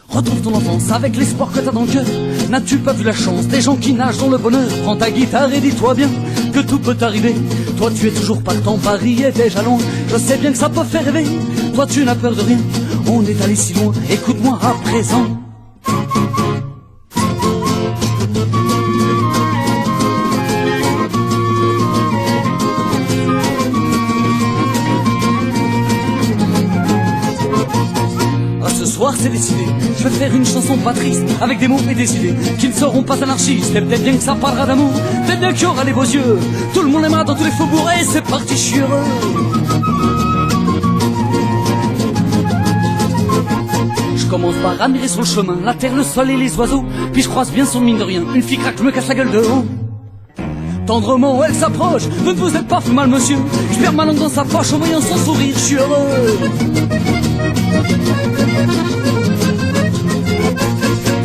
Retrouve ton enfance avec l'espoir que t'as dans le cœur. N'as-tu pas vu la chance des gens qui nagent dans le bonheur? Prends ta guitare et dis-toi bien que tout peut arriver. Toi tu es toujours partant, Paris est déjà loin. Je sais bien que ça peut faire rêver. Toi tu n'as peur de rien, on est allé si loin. Écoute-moi à présent. Ce soir c'est décidé, je vais faire une chanson pas triste, avec des mots et des idées qui ne seront pas anarchistes. Et peut-être bien que ça parlera d'amour, peut-être bien qu'il y aura les beaux yeux. Tout le monde aimera dans tous les faubourgs et c'est parti, je suis heureux. Je commence par admirer sur le chemin la terre, le sol et les oiseaux. Puis je croise bien son mine de rien, une fille craque, je me casse la gueule de haut. Tendrement elle s'approche, ne vous êtes pas fait mal monsieur. Je perds ma langue dans sa poche en voyant son sourire, je suis heureux.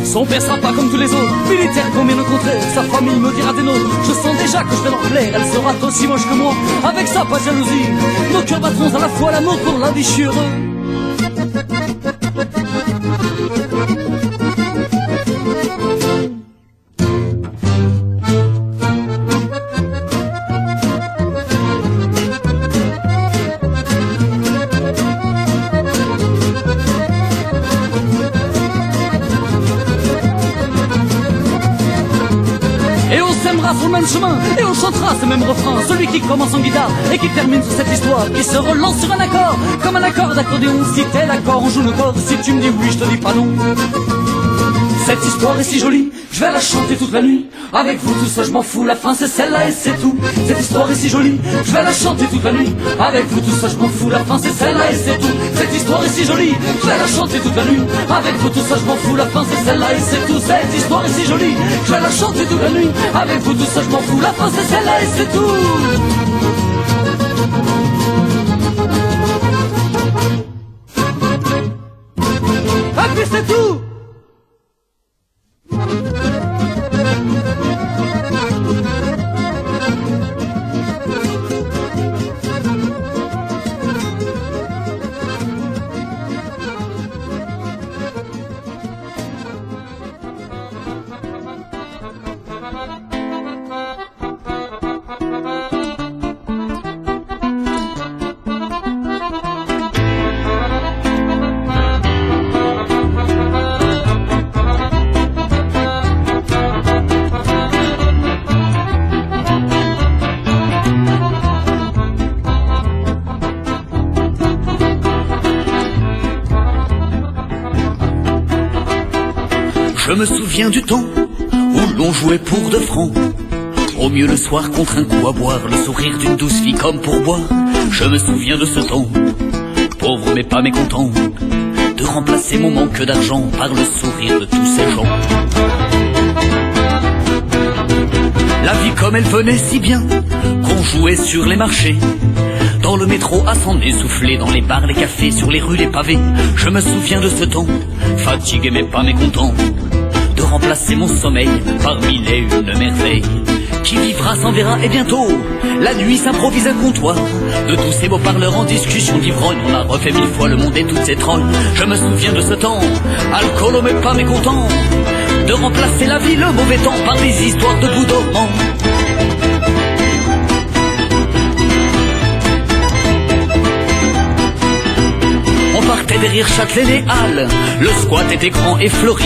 Son père sera pas comme tous les autres, militaire combien de contraire. Sa famille me dira des nôtres, je sens déjà que je vais leur plaire. Elle sera aussi moche que moi, avec ça pas de jalousie. Nos cœurs battront à la fois l'amour pour la vie, je suis heureux. Sur le même chemin et on chantera ce même refrain, celui qui commence en guitare et qui termine sur cette histoire, qui se relance sur un accord, comme un accord d'accordéon. Si t'es d'accord on joue nos cordes, si tu me dis oui je te dis pas non. Cette histoire est si jolie, je vais la chanter toute la nuit. Avec vous tout ça je m'en fous, la fin c'est celle-là et c'est tout. Cette histoire est si jolie, je vais la chanter toute la nuit. Avec vous tout ça je m'en fous, la fin c'est celle-là et c'est tout. Cette histoire est si jolie, je vais la chanter toute la nuit. Avec vous tout ça je m'en fous, la fin c'est celle-là et c'est tout. Cette histoire est si jolie, je vais la chanter toute la nuit. Avec vous tout ça je m'en fous, la fin c'est celle-là et c'est tout. Et puis c'est tout. Je me souviens du temps où l'on jouait pour 2 francs. Au mieux le soir contre un coup à boire, le sourire d'une douce fille comme pour boire. Je me souviens de ce temps, pauvre mais pas mécontent, de remplacer mon manque d'argent par le sourire de tous ces gens. La vie comme elle venait si bien, qu'on jouait sur les marchés, dans le métro à s'en essouffler, dans les bars, les cafés, sur les rues, les pavés. Je me souviens de ce temps, fatigué mais pas mécontent, de remplacer mon sommeil par 1001 merveilles. Qui vivra s'en verra et bientôt la nuit s'improvise un comptoir. De tous ces beaux parleurs en discussion d'ivrogne, on a refait 1000 fois le monde et toutes ses trolls. Je me souviens de ce temps, alcoolo mais pas mécontent, de remplacer la vie, le mauvais temps, par des histoires de bouts dormants. On partait derrière Châtelet les Halles, le squat était grand et fleuri.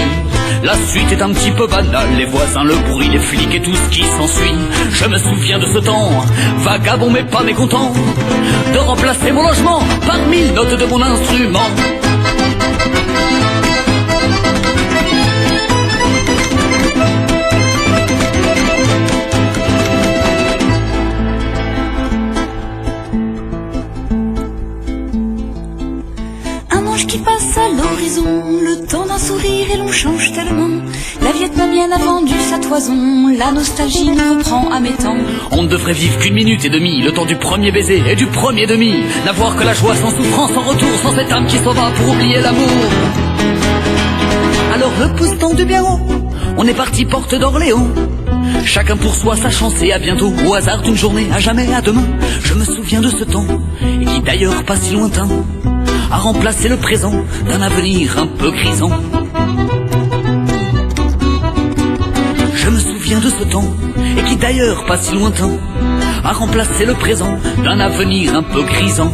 La suite est un petit peu banale, les voisins, le bruit, les flics et tout ce qui s'ensuit. Je me souviens de ce temps, vagabond mais pas mécontent, de remplacer mon logement par 1000 notes de mon instrument. Qui passe à l'horizon, le temps d'un sourire et l'on change tellement. La vietnamienne a vendu sa toison, la nostalgie nous reprend à mes temps. On ne devrait vivre qu'1 minute et demie, le temps du premier baiser et du premier demi. N'avoir que la joie sans souffrance, sans retour, sans cette âme qui s'en va pour oublier l'amour. Alors repose-t-en du bien haut, on est parti porte d'Orléans. Chacun pour soi sa chance et à bientôt, au hasard d'une journée, à jamais, à demain. Je me souviens de ce temps, et qui d'ailleurs pas si lointain, a remplacé le présent d'un avenir un peu grisant. autre temps, et qui d'ailleurs pas si lointain a remplacé le présent d'un avenir un peu grisant.